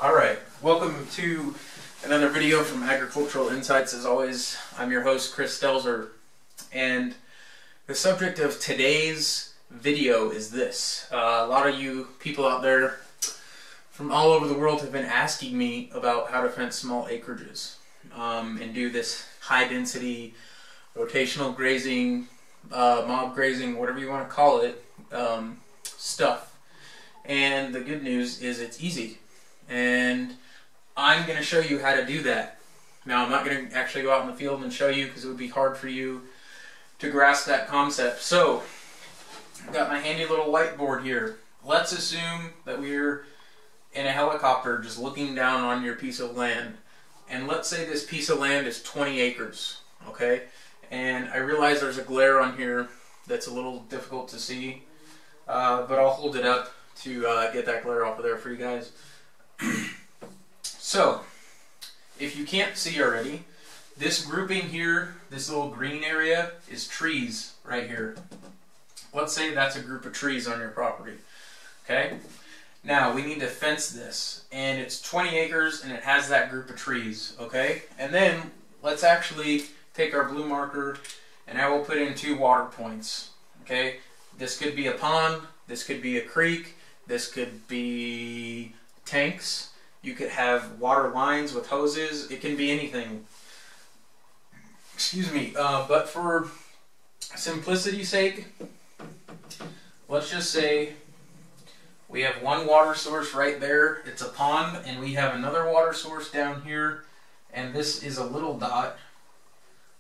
Alright, welcome to another video from Agricultural Insights. As always, I'm your host, Chris Stelzer, and the subject of today's video is this. A lot of you people out there from all over the world have been asking me about how to fence small acreages and do this high-density rotational grazing, mob grazing, whatever you want to call it, stuff. And the good news is it's easy. And I'm going to show you how to do that. Now, I'm not going to actually go out in the field and show you because it would be hard for you to grasp that concept. So, I've got my handy little whiteboard here. Let's assume that we're in a helicopter just looking down on your piece of land. And let's say this piece of land is 20 acres, okay? And I realize there's a glare on here that's a little difficult to see, but I'll hold it up to get that glare off of there for you guys. So, if you can't see already, this grouping here, this little green area, is trees right here. Let's say that's a group of trees on your property. Okay? Now, we need to fence this, and it's 20 acres and it has that group of trees. Okay? And then, let's actually take our blue marker and I will put in 2 water points. Okay? This could be a pond, this could be a creek, this could be tanks, you could have water lines with hoses, it can be anything. Excuse me, but for simplicity's sake, let's just say we have one water source right there, it's a pond, and we have another water source down here, and this is a little dot.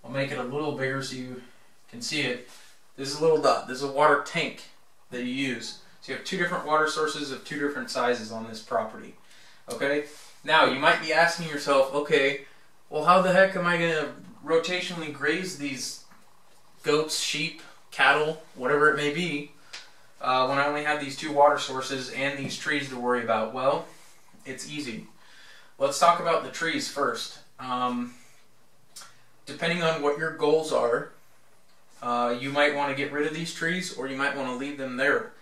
I'll make it a little bigger so you can see it. This is a little dot, this is a water tank that you use. So you have 2 different water sources of 2 different sizes on this property. Okay? Now, you might be asking yourself, okay, well, how the heck am I going to rotationally graze these goats, sheep, cattle, whatever it may be, when I only have these 2 water sources and these trees to worry about? Well, it's easy. Let's talk about the trees first. Depending on what your goals are, you might want to get rid of these trees or you might want to leave them there.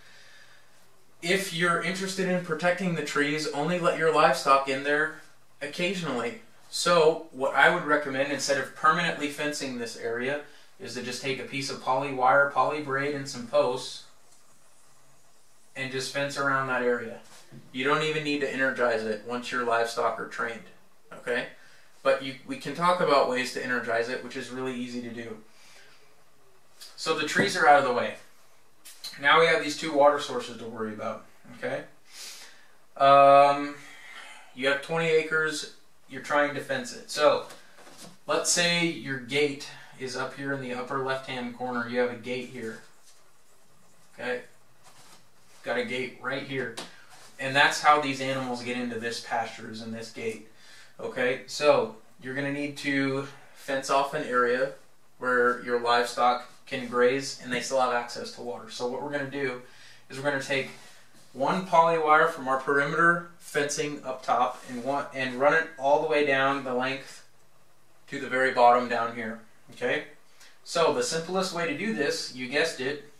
If you're interested in protecting the trees, only let your livestock in there occasionally. So, what I would recommend, instead of permanently fencing this area, is to just take a piece of poly wire, polybriad, and some posts, and just fence around that area. You don't even need to energize it once your livestock are trained. Okay? But we can talk about ways to energize it, which is really easy to do. So the trees are out of the way. Now we have these 2 water sources to worry about, okay? You have 20 acres, you're trying to fence it. So, let's say your gate is up here in the upper left-hand corner. You have a gate here, okay? Got a gate right here. And that's how these animals get into this pasture, is in this gate, okay? So, you're going to need to fence off an area where your livestock can graze and they still have access to water. So what we're going to do is we're going to take 1 poly wire from our perimeter fencing up top and run it all the way down the length to the very bottom down here. Okay? So the simplest way to do this, you guessed it,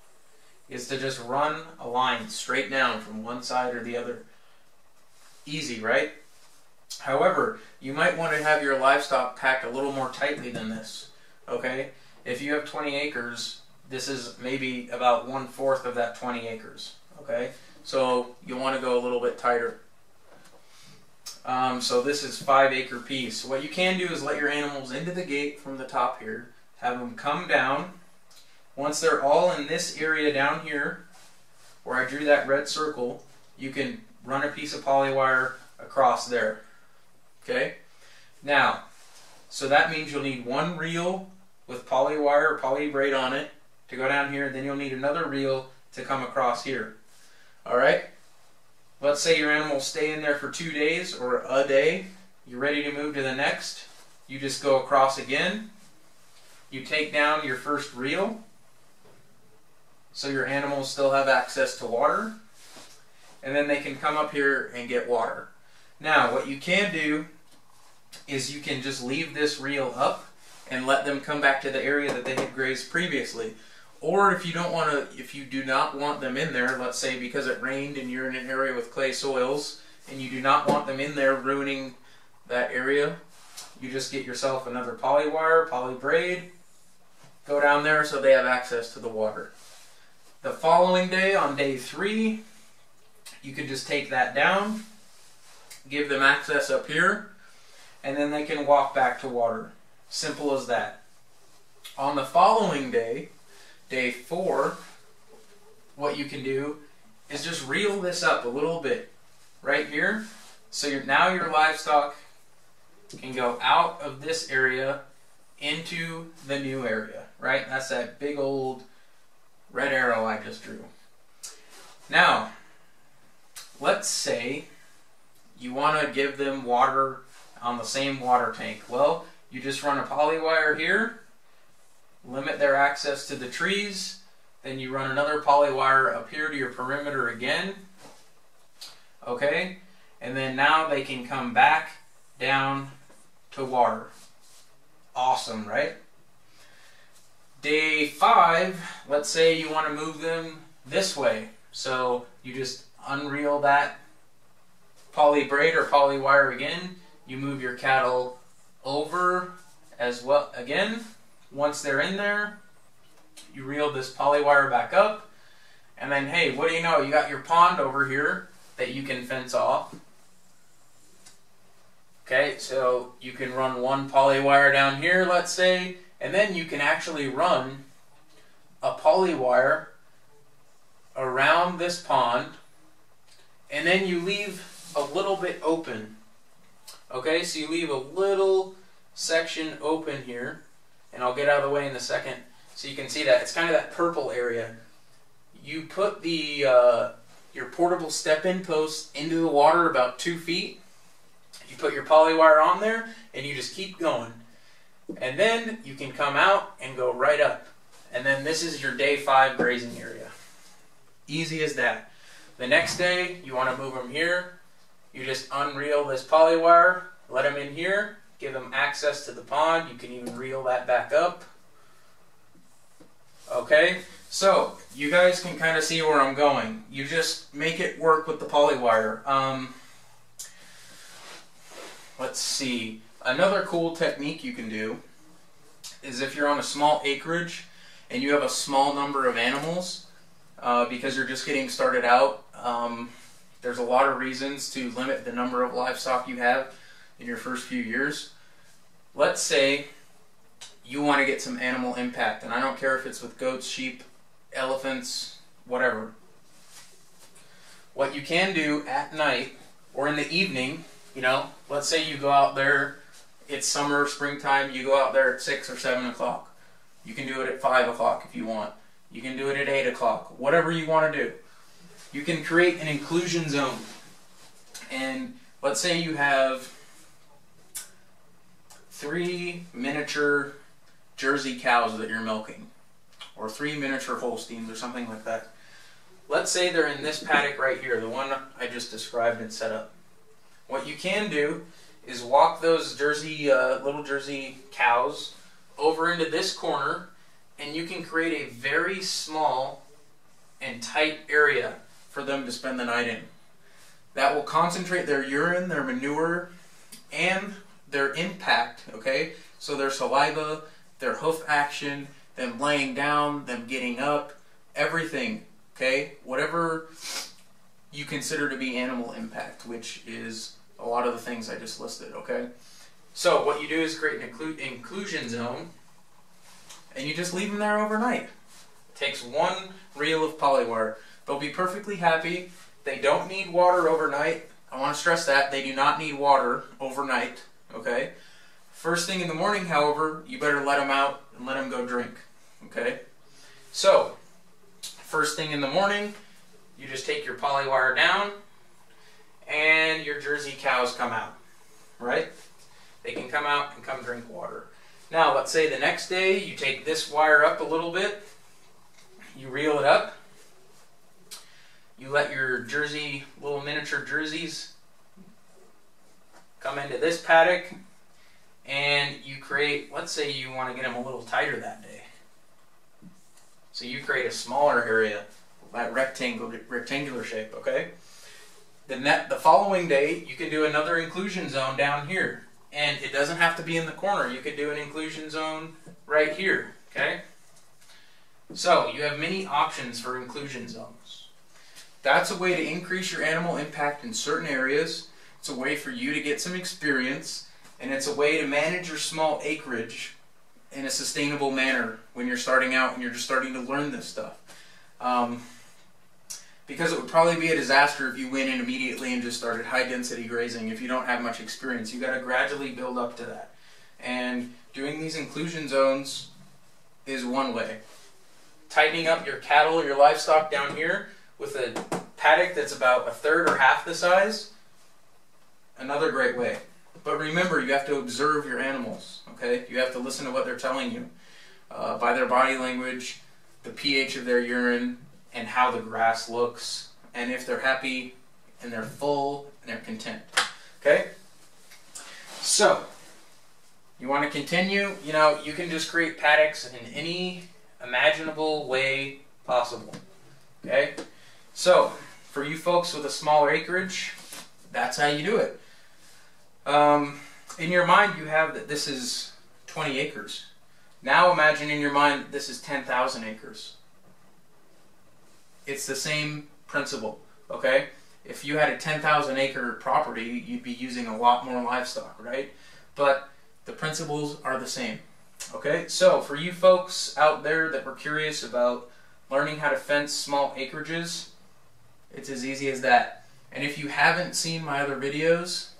is to just run a line straight down from one side or the other. Easy, right? However, you might want to have your livestock packed a little more tightly than this. Okay? If you have 20 acres, this is maybe about 1/4 of that 20 acres, okay? So you'll want to go a little bit tighter. So this is 5-acre piece. What you can do is let your animals into the gate from the top here, have them come down. Once they're all in this area down here, where I drew that red circle, you can run a piece of poly wire across there, okay? Now, so that means you'll need 1 reel with poly wire or poly braid on it to go down here, then you'll need another reel to come across here. Alright? Let's say your animals stay in there for 2 days or a day. You're ready to move to the next. You just go across again. You take down your first reel so your animals still have access to water. And then they can come up here and get water. Now, what you can do is you can just leave this reel up and let them come back to the area that they had grazed previously. Or if you don't want to, if you do not want them in there, let's say because it rained and you're in an area with clay soils and you do not want them in there ruining that area, you just get yourself another poly wire, polybriad, go down there so they have access to the water. The following day, on day 3, you can just take that down, give them access up here, and then they can walk back to water. Simple as that. On the following day, day 4, what you can do is just reel this up a little bit right here. So now your livestock can go out of this area into the new area, right? That's that big old red arrow I just drew. Now, let's say you want to give them water on the same water tank. Well, you just run a poly wire here, limit their access to the trees, then you run another poly wire up here to your perimeter again. Okay? And then now they can come back down to water. Awesome, right? Day 5, let's say you want to move them this way. So you just unreel that poly braid or poly wire again. You move your cattle over as well again. Once they're in there, you reel this poly wire back up, and then hey, what do you know? You got your pond over here that you can fence off. Okay, so you can run one poly wire down here, let's say, and then you can actually run a poly wire around this pond, and then you leave a little bit open. Okay, so you leave a little section open here, and I'll get out of the way in a second so you can see that. It's kind of that purple area. You put the your portable step-in post into the water about 2 feet. You put your poly wire on there, and you just keep going. And then you can come out and go right up. And then this is your day 5 grazing area. Easy as that. The next day, you want to move them here. You just unreel this poly wire, let them in here, give them access to the pond. You can even reel that back up. Okay, so you guys can kind of see where I'm going. You just make it work with the poly wire. Let's see. Another cool technique you can do is if you're on a small acreage and you have a small number of animals, because you're just getting started out, there's a lot of reasons to limit the number of livestock you have in your first few years. Let's say you want to get some animal impact, and I don't care if it's with goats, sheep, elephants, whatever. What you can do at night or in the evening, you know, let's say you go out there, it's summer, springtime, you go out there at 6 or 7 o'clock. You can do it at 5 o'clock if you want. You can do it at 8 o'clock, whatever you want to do. You can create an inclusion zone. And let's say you have 3 miniature Jersey cows that you're milking, or 3 miniature Holsteins or something like that. Let's say they're in this paddock right here, the one I just described and set up. What you can do is walk those Jersey, little Jersey cows over into this corner, and you can create a very small and tight area for them to spend the night in. That will concentrate their urine, their manure, and their impact, okay? So their saliva, their hoof action, them laying down, them getting up, everything, okay? Whatever you consider to be animal impact, which is a lot of the things I just listed, okay? So what you do is create an inclusion zone, and you just leave them there overnight. It takes 1 reel of polywire. They'll be perfectly happy. They don't need water overnight. I want to stress that. They do not need water overnight, okay? First thing in the morning, however, you better let them out and let them go drink, okay? So, first thing in the morning, you just take your poly wire down, and your Jersey cows come out, right? They can come out and come drink water. Now, let's say the next day, you take this wire up a little bit, you reel it up, you let your Jersey, little miniature Jerseys, come into this paddock, and you create, let's say you want to get them a little tighter that day. So you create a smaller area, that rectangular shape, okay? The following day, you can do another inclusion zone down here. And it doesn't have to be in the corner. You could do an inclusion zone right here, okay? So, you have many options for inclusion zones. That's a way to increase your animal impact in certain areas. It's a way for you to get some experience, and it's a way to manage your small acreage in a sustainable manner when you're starting out and you're just starting to learn this stuff. Because it would probably be a disaster if you went in immediately and just started high density grazing if you don't have much experience. You got to gradually build up to that. And doing these inclusion zones is one way. Tightening up your cattle, your livestock down here with a paddock that's about a third or half the size, another great way. But remember, you have to observe your animals, okay? You have to listen to what they're telling you by their body language, the pH of their urine, and how the grass looks, and if they're happy, and they're full, and they're content, okay? So, you want to continue? You know, you can just create paddocks in any imaginable way possible, okay? So, for you folks with a smaller acreage, that's how you do it. In your mind, you have that this is 20 acres. Now imagine in your mind that this is 10,000 acres. It's the same principle, okay? If you had a 10,000 acre property, you'd be using a lot more livestock, right? But the principles are the same, okay? So for you folks out there that were curious about learning how to fence small acreages, it's as easy as that. And if you haven't seen my other videos,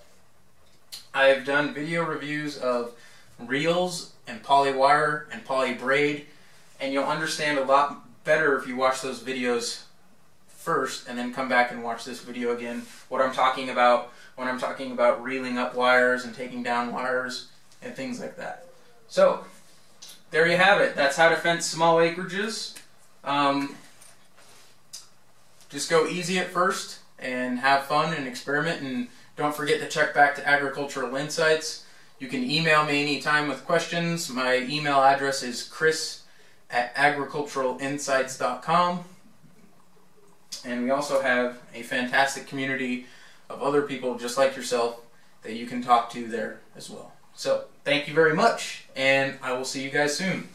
I've done video reviews of reels and polywire and polybraid, and you'll understand a lot better if you watch those videos first and then come back and watch this video again, what I'm talking about when I'm talking about reeling up wires and taking down wires and things like that. So there you have it. That's how to fence small acreages. Just go easy at first and have fun and experiment, and don't forget to check back to Agricultural Insights. You can email me anytime with questions. My email address is chris@agriculturalinsights.com. And we also have a fantastic community of other people just like yourself that you can talk to there as well. So, thank you very much, and I will see you guys soon.